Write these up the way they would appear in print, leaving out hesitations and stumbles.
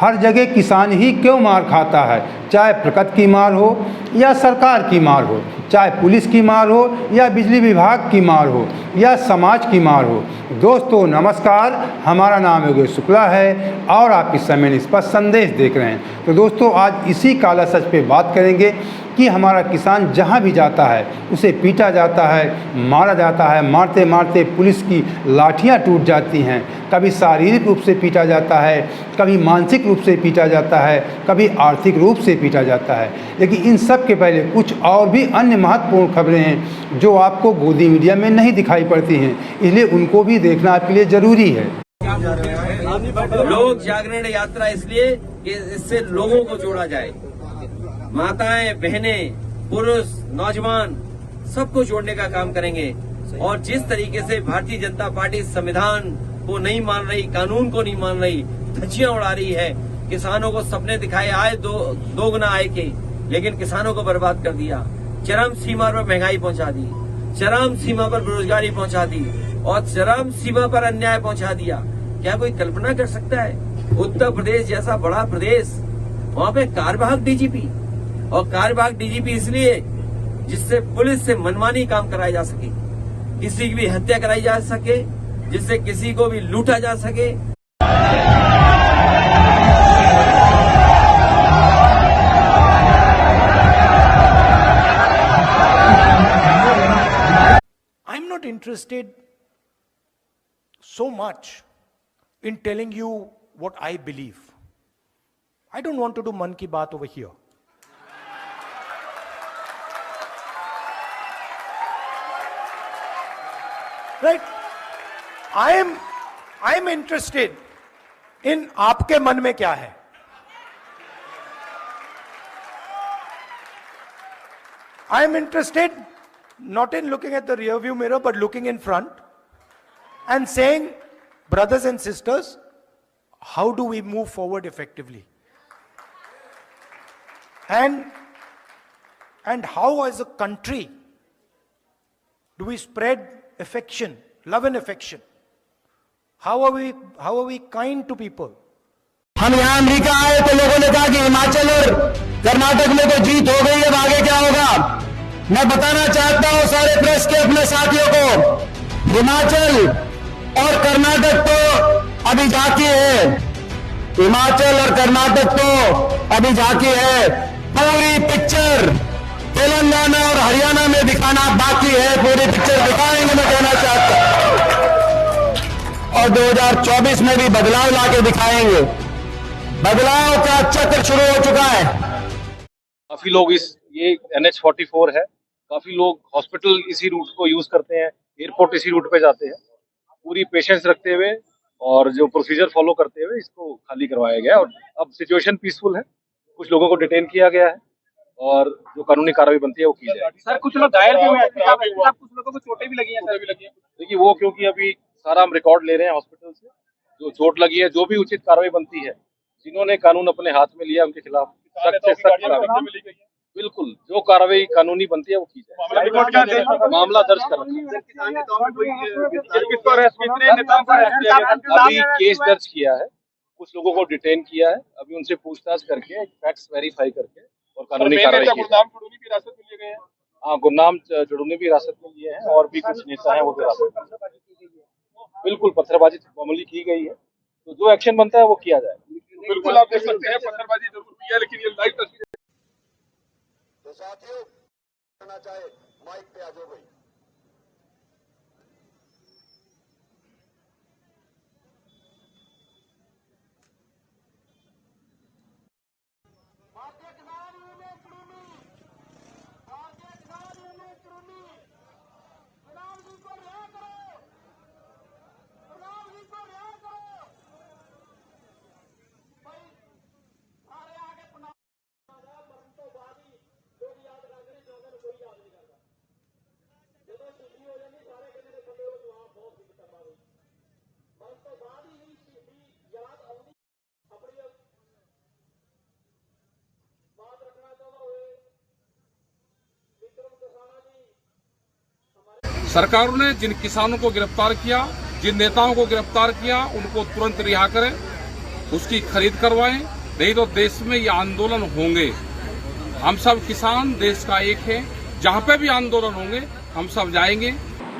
हर जगह किसान ही क्यों मार खाता है, चाहे प्रकृति की मार हो या सरकार की मार हो, चाहे पुलिस की मार हो या बिजली विभाग की मार हो या समाज की मार हो। दोस्तों नमस्कार, हमारा नाम योगेश शुक्ला है और आप इस समय इस पर संदेश देख रहे हैं। तो दोस्तों आज इसी काला सच पे बात करेंगे कि हमारा किसान जहाँ भी जाता है उसे पीटा जाता है, मारा जाता है, मारते मारते पुलिस की लाठियाँ टूट जाती हैं, कभी शारीरिक रूप से पीटा जाता है, कभी मानसिक रूप से पीटा जाता है, कभी आर्थिक रूप से पीटा जाता है। लेकिन इन सब के पहले कुछ और भी अन्य महत्वपूर्ण खबरें हैं जो आपको गोदी मीडिया में नहीं दिखाई पड़ती हैं, इसलिए उनको भी देखना आपके लिए ज़रूरी है। लोक जागरण यात्रा इसलिए कि इससे लोगों को जोड़ा जाए, माताएं, बहनें, पुरुष, नौजवान सबको जोड़ने का काम करेंगे। और जिस तरीके से भारतीय जनता पार्टी संविधान को नहीं मान रही, कानून को नहीं मान रही, धज्जियां उड़ा रही है, किसानों को सपने दिखाए आए दो गुना आए के, लेकिन किसानों को बर्बाद कर दिया, चरम सीमा पर महंगाई पहुंचा दी, चरम सीमा पर बेरोजगारी पहुंचा दी और चरम सीमा पर अन्याय पहुंचा दिया। क्या कोई कल्पना कर सकता है उत्तर प्रदेश जैसा बड़ा प्रदेश, वहां पे कार्यवाहक डीजीपी, और कार्यवाहक डीजीपी इसलिए जिससे पुलिस से मनमानी काम कराया जा सके, किसी की भी हत्या कराई जा सके, जिससे किसी को भी लूटा जा सके। I am not interested so much in telling you what I believe. I don't want to do Man Ki Baat over here. Right? I am interested in आपके मन में क्या है. I am interested not in looking at the rear view mirror, but looking in front and saying, brothers and sisters, how do we move forward effectively? And how as a country do we spread affection, love and affection? How are we kind to people? हम यहाँ America आए तो लोगों ने कहा कि हिमाचल और कर्नाटक में तो जीत हो गई, अब आगे क्या होगा। मैं बताना चाहता हूं सारे प्रेस के अपने साथियों को, हिमाचल और कर्नाटक तो अभी बाकी है, हिमाचल और कर्नाटक तो अभी बाकी है, पूरी पिक्चर तेलंगाना और हरियाणा में दिखाना बाकी है, पूरी पिक्चर दिखाएंगे मैं कहना चाहता हूं। और 2024 में भी बदलाव लाके दिखाएंगे। बदलाव का चक्र शुरू हो चुका है। काफी लोग ये NH44 है, काफी लोग हॉस्पिटल इसी रूट को यूज करते हैं, एयरपोर्ट इसी रूट पे जाते हैं। पूरी पेशेंस रखते हुए और जो प्रोसीजर फॉलो करते हुए इसको खाली करवाया गया और अब सिचुएशन पीसफुल है। कुछ लोगों को डिटेन किया गया है और जो कानूनी कार्रवाई बनती है वो की जाएगी। सर कुछ लोग घायल भी हुए हैं, कुछ लोगों को चोटें भी लगी हैं। देखिए वो क्योंकि अभी सारा हम रिकॉर्ड ले रहे हैं हॉस्पिटल से, जो चोट लगी है जो भी उचित कार्रवाई बनती है, जिन्होंने कानून अपने हाथ में लिया उनके खिलाफ सख्त से सख्त कार्रवाई, बिल्कुल जो कार्रवाई कानूनी बनती है वो की जाए। मामला दर्ज कर अभी केस दर्ज किया है, कुछ लोगों को डिटेन किया है, अभी उनसे पूछताछ करके फैक्ट्स वेरीफाई करके और कानूनी कार्रवाई की है। हाँ, गुरनाम चुड़ूनी भी हिरासत में लिए हैं और भी कुछ नेता हैं वो भी हिरासत में। बिल्कुल पत्थरबाजी मामूली की गई है, तो जो एक्शन बनता है वो किया जाए। बिल्कुल आप देख सकते हैं पत्थरबाजी जरूर हुई है, लेकिन ये लाइव तस्वीर। तो साथियों करना चाहे माइक पे आ जाओ भाई। सरकारों ने जिन किसानों को गिरफ्तार किया, जिन नेताओं को गिरफ्तार किया, उनको तुरंत रिहा करें। उसकी खरीद करवाएं, नहीं तो देश में ये आंदोलन होंगे। हम सब किसान देश का एक है, जहाँ पे भी आंदोलन होंगे हम सब जाएंगे।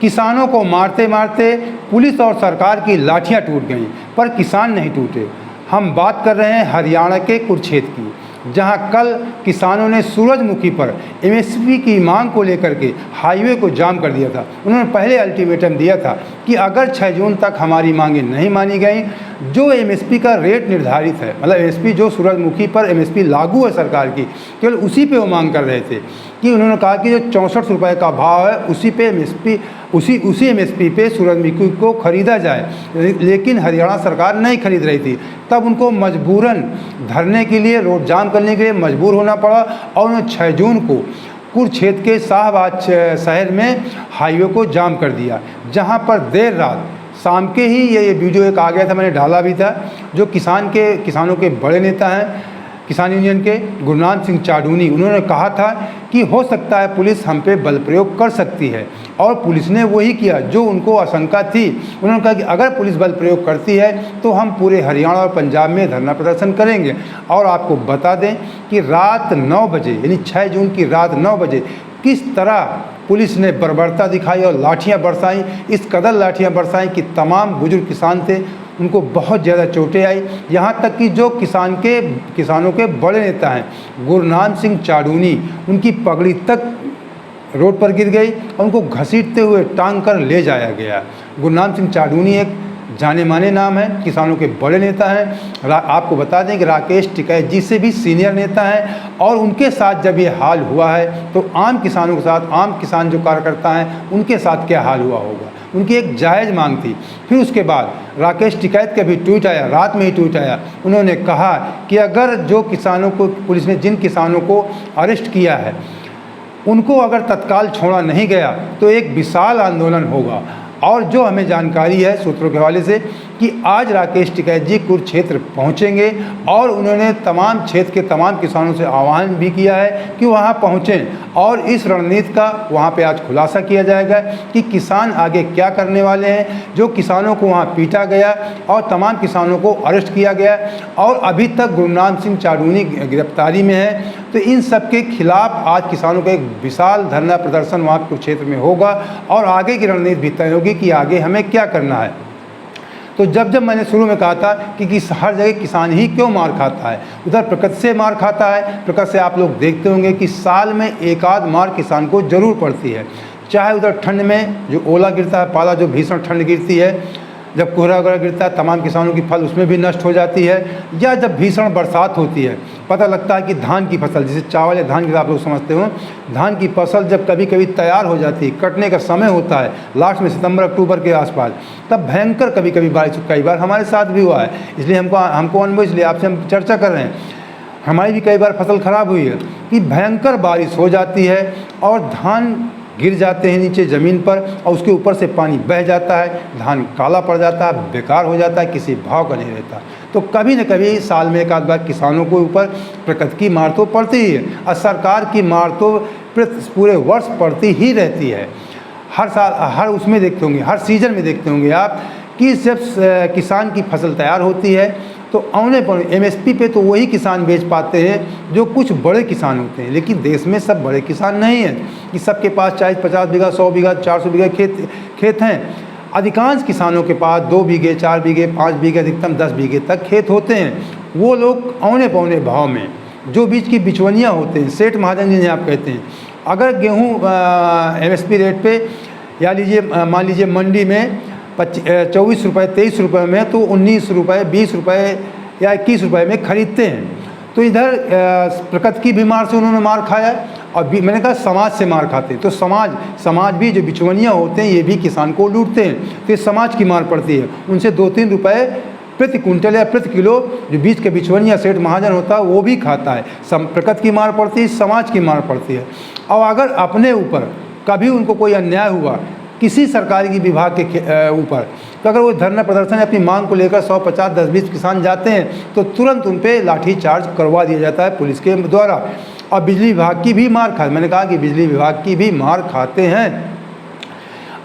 किसानों को मारते मारते पुलिस और सरकार की लाठियां टूट गईं, पर किसान नहीं टूटे। हम बात कर रहे हैं हरियाणा के कुरुक्षेत्र की, जहां कल किसानों ने सूरजमुखी पर एमएसपी की मांग को लेकर के हाईवे को जाम कर दिया था। उन्होंने पहले अल्टीमेटम दिया था कि अगर 6 जून तक हमारी मांगें नहीं मानी गई, जो एमएसपी का रेट निर्धारित है, मतलब एमएसपी जो सूरजमुखी पर एमएसपी लागू है सरकार की, केवल उसी पे वो मांग कर रहे थे। कि उन्होंने कहा कि जो 64 रुपये का भाव है उसी पे एमएसपी उसी एमएसपी पे सूरजमुखी को खरीदा जाए, लेकिन हरियाणा सरकार नहीं खरीद रही थी। तब उनको मजबूरन धरने के लिए, रोड जाम करने के लिए मजबूर होना पड़ा और उन्होंने 6 जून को कुरुक्षेत्र के शाहबाद शहर में हाईवे को जाम कर दिया, जहां पर देर रात शाम के ही ये वीडियो एक आ गया था, मैंने डाला भी था। जो किसानों के बड़े नेता हैं किसान यूनियन के, गुरनाम सिंह चाडूनी, उन्होंने कहा था कि हो सकता है पुलिस हम पे बल प्रयोग कर सकती है, और पुलिस ने वही किया जो उनको आशंका थी। उन्होंने कहा कि अगर पुलिस बल प्रयोग करती है तो हम पूरे हरियाणा और पंजाब में धरना प्रदर्शन करेंगे। और आपको बता दें कि रात 9 बजे, यानी 6 जून की रात 9 बजे किस तरह पुलिस ने बर्बरता दिखाई और लाठियां बरसाई, इस कदर लाठियां बरसाई कि तमाम बुजुर्ग किसान थे उनको बहुत ज़्यादा चोटें आई। यहाँ तक कि जो किसानों के बड़े नेता हैं गुरनाम सिंह चाडूनी, उनकी पगड़ी तक रोड पर गिर गई और उनको घसीटते हुए टांग कर ले जाया गया। गुरनाम सिंह चाडूनी एक जाने माने नाम है, किसानों के बड़े नेता हैं। आपको बता दें कि राकेश टिकैत जी से भी सीनियर नेता हैं, और उनके साथ जब ये हाल हुआ है तो आम किसानों के साथ, आम किसान जो कार्यकर्ता हैं उनके साथ क्या हाल हुआ होगा। उनकी एक जायज़ मांग थी। फिर उसके बाद राकेश टिकैत का भी ट्वीट आया, रात में ही ट्वीट आया। उन्होंने कहा कि अगर जो किसानों को पुलिस ने जिन किसानों को अरेस्ट किया है उनको अगर तत्काल छोड़ा नहीं गया तो एक विशाल आंदोलन होगा। और जो हमें जानकारी है सूत्रों के हवाले से कि आज राकेश टिकैत जी कुरुक्षेत्र पहुंचेंगे, और उन्होंने तमाम क्षेत्र के तमाम किसानों से आह्वान भी किया है कि वहां पहुंचें, और इस रणनीति का वहां पे आज खुलासा किया जाएगा कि किसान आगे क्या करने वाले हैं। जो किसानों को वहां पीटा गया और तमाम किसानों को अरेस्ट किया गया, और अभी तक गुरनाम सिंह चाडूनी गिरफ्तारी में है, तो इन सब के खिलाफ आज किसानों का एक विशाल धरना प्रदर्शन वहाँ कुरुक्षेत्र में होगा, और आगे की रणनीति भी तय होगी कि आगे हमें क्या करना है। तो जब मैंने शुरू में कहा था कि हर जगह किसान ही क्यों मार खाता है, उधर प्रकृति से मार खाता है। प्रकृति से आप लोग देखते होंगे कि साल में एक आध मार किसान को ज़रूर पड़ती है, चाहे उधर ठंड में जो ओला गिरता है, पाला, जो भीषण ठंड गिरती है, जब कोहरा वगैरह गिरता है तमाम किसानों की फसल उसमें भी नष्ट हो जाती है, या जब भीषण बरसात होती है। पता लगता है कि धान की फसल, जैसे चावल या धान की आप लोग समझते हो, धान की फसल जब कभी कभी तैयार हो जाती है, कटने का समय होता है लास्ट में सितंबर अक्टूबर के आसपास, तब भयंकर कभी कभी बारिश, कई बार हमारे साथ भी हुआ है, इसलिए हमको अनुभव, इसलिए आपसे हम चर्चा कर रहे हैं। हमारी भी कई बार फसल ख़राब हुई है कि भयंकर बारिश हो जाती है और धान गिर जाते हैं नीचे ज़मीन पर, और उसके ऊपर से पानी बह जाता है, धान काला पड़ जाता है, बेकार हो जाता है, किसी भाव का नहीं रहता। तो कभी न कभी साल में एक आध बार किसानों के ऊपर प्रकृति की मार तो पड़ती ही है, और सरकार की मार तो पूरे वर्ष पड़ती ही रहती है। हर साल, हर उसमें देखते होंगे, हर सीज़न में देखते होंगे आप कि जब किसान की फसल तैयार होती है तो औने पर एमएसपी पे तो वही किसान बेच पाते हैं जो कुछ बड़े किसान होते हैं, लेकिन देश में सब बड़े किसान नहीं हैं कि सबके पास 40-50 बीघा, 100 बीघा, 400 बीघा खेत हैं। अधिकांश किसानों के पास 2 बीघे, 4 बीघे, 5 बीघे, अधिकतम 10 बीघे तक खेत होते हैं। वो लोग औने पौने भाव में जो बीच की बिचवनियाँ होते हैं, सेठ महाजन जिन्हें आप कहते हैं, अगर गेहूँ एमएसपी रेट पे या मान लीजिए मंडी में 24 रुपये 23 रुपये में, तो 19 रुपये 20 रुपये या 21 रुपये में ख़रीदते हैं। तो इधर प्रकृति की भी मार से उन्होंने मार खाया, और मैंने कहा समाज से मार खाते हैं। तो समाज भी जो बिचवनियाँ होते हैं ये भी किसान को लूटते हैं, तो ये समाज की मार पड़ती है। उनसे 2-3 रुपये प्रति कुंटल या प्रति किलो जो बीच के बिचवनिया सेठ महाजन होता है वो भी खाता है। प्रकृति की मार पड़ती है, समाज की मार पड़ती है। और अगर अपने ऊपर कभी उनको कोई अन्याय हुआ किसी सरकारी विभाग के ऊपर, तो अगर वो धरना प्रदर्शन अपनी मांग को लेकर 100, 50, 10, 20 किसान जाते हैं तो तुरंत उन पर लाठी चार्ज करवा दिया जाता है पुलिस के द्वारा। और बिजली विभाग की भी मार खाते, मैंने कहा कि बिजली विभाग की भी मार खाते हैं।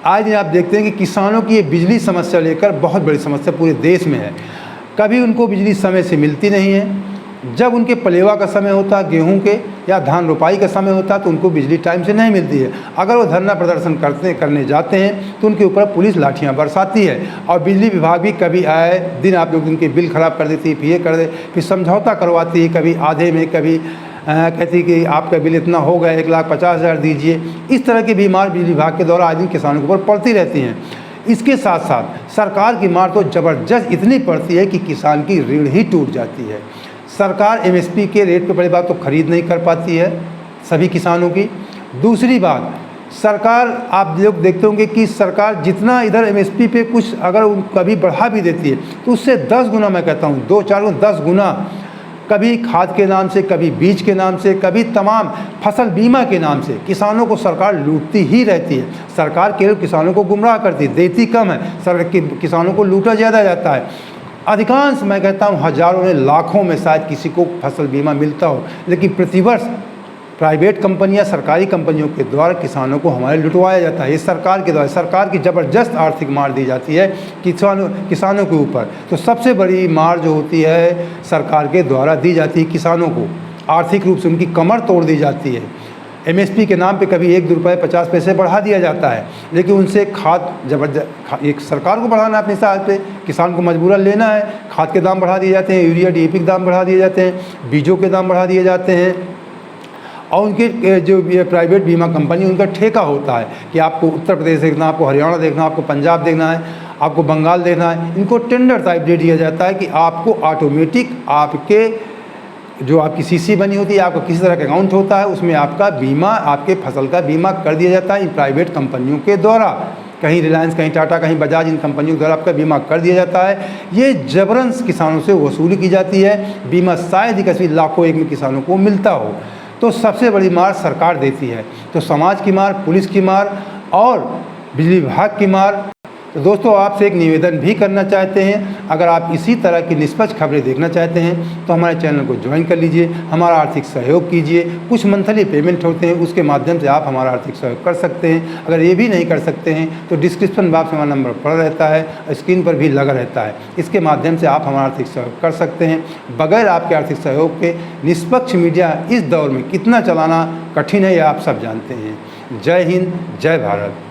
आज आप देखते हैं कि किसानों की ये बिजली समस्या लेकर बहुत बड़ी समस्या पूरे देश में है। कभी उनको बिजली समय से मिलती नहीं है। जब उनके पलेवा का समय होता है, गेहूं के या धान रोपाई का समय होता है, तो उनको बिजली टाइम से नहीं मिलती है। अगर वो धरना प्रदर्शन करने जाते हैं तो उनके ऊपर पुलिस लाठियां बरसाती है। और बिजली विभाग भी कभी आए दिन आप लोग उनके बिल ख़राब कर देती है, फिर ये कर दे, फिर समझौता करवाती है, कभी आधे में, कभी कहती कि आपका बिल इतना हो गया, 1,50,000 दीजिए। इस तरह की बीमार बिजली विभाग के द्वारा आज दिन किसानों के ऊपर पड़ती रहती हैं। इसके साथ साथ सरकार की मार तो ज़बरदस्त इतनी पड़ती है कि किसान की रीढ़ ही टूट जाती है। सरकार एमएसपी के रेट पे पहली बात तो ख़रीद नहीं कर पाती है सभी किसानों की। दूसरी बात, सरकार आप लोग देखते होंगे कि सरकार जितना इधर एमएसपी पे कुछ अगर कभी बढ़ा भी देती है तो उससे 10 गुना, मैं कहता हूँ 2-4 गुना, 10 गुना, कभी खाद के नाम से, कभी बीज के नाम से, कभी तमाम फसल बीमा के नाम से किसानों को सरकार लूटती ही रहती है। सरकार केवल किसानों को गुमराह करती है, देती कम है, किसानों को लूटा ज़्यादा जाता है। अधिकांश, मैं कहता हूँ हज़ारों में, लाखों में शायद किसी को फसल बीमा मिलता हो, लेकिन प्रतिवर्ष प्राइवेट कंपनियां, सरकारी कंपनियों के द्वारा किसानों को हमारे लुटवाया जाता है। ये सरकार के द्वारा, सरकार की ज़बरदस्त आर्थिक मार दी जाती है किसानों के ऊपर। तो सबसे बड़ी मार जो होती है सरकार के द्वारा दी जाती है किसानों को, आर्थिक रूप से उनकी कमर तोड़ दी जाती है। एमएसपी के नाम पे कभी 1-2 रुपये 50 पैसे बढ़ा दिया जाता है, लेकिन उनसे खाद ज़बरदस्त, एक सरकार को बढ़ाना है अपने हिसाब से, किसान को मजबूरन लेना है। खाद के दाम बढ़ा दिए जाते हैं, यूरिया DAP के दाम बढ़ा दिए जाते हैं, बीजों के दाम बढ़ा दिए जाते हैं। और उनके जो प्राइवेट बीमा कंपनी, उनका ठेका होता है कि आपको उत्तर प्रदेश देखना, आपको हरियाणा देखना, आपको पंजाब देखना है, आपको बंगाल देखना है। इनको टेंडर टाइप दे दिया जाता है कि आपको ऑटोमेटिक आपके जो आपकी सीसी बनी होती है, आपका किसी तरह का अकाउंट होता है, उसमें आपका बीमा, आपके फसल का बीमा कर दिया जाता है इन प्राइवेट कंपनियों के द्वारा। कहीं रिलायंस, कहीं टाटा, कहीं बजाज, इन कंपनियों के द्वारा आपका बीमा कर दिया जाता है। ये जबरन किसानों से वसूली की जाती है। बीमा शायद ही किसी लाखों एक में किसानों को मिलता हो। तो सबसे बड़ी मार सरकार देती है। तो समाज की मार, पुलिस की मार और बिजली विभाग की मार। तो दोस्तों, आपसे एक निवेदन भी करना चाहते हैं, अगर आप इसी तरह की निष्पक्ष खबरें देखना चाहते हैं तो हमारे चैनल को ज्वाइन कर लीजिए, हमारा आर्थिक सहयोग कीजिए। कुछ मंथली पेमेंट होते हैं, उसके माध्यम से आप हमारा आर्थिक सहयोग कर सकते हैं। अगर ये भी नहीं कर सकते हैं तो डिस्क्रिप्शन बॉक्स में हमारा नंबर पड़ा रहता है, स्क्रीन पर भी लगा रहता है। इसके माध्यम से आप हमारा आर्थिक सहयोग कर सकते हैं। बगैर आपके आर्थिक सहयोग के निष्पक्ष मीडिया इस दौर में कितना चलाना कठिन है, ये आप सब जानते हैं। जय हिंद, जय भारत।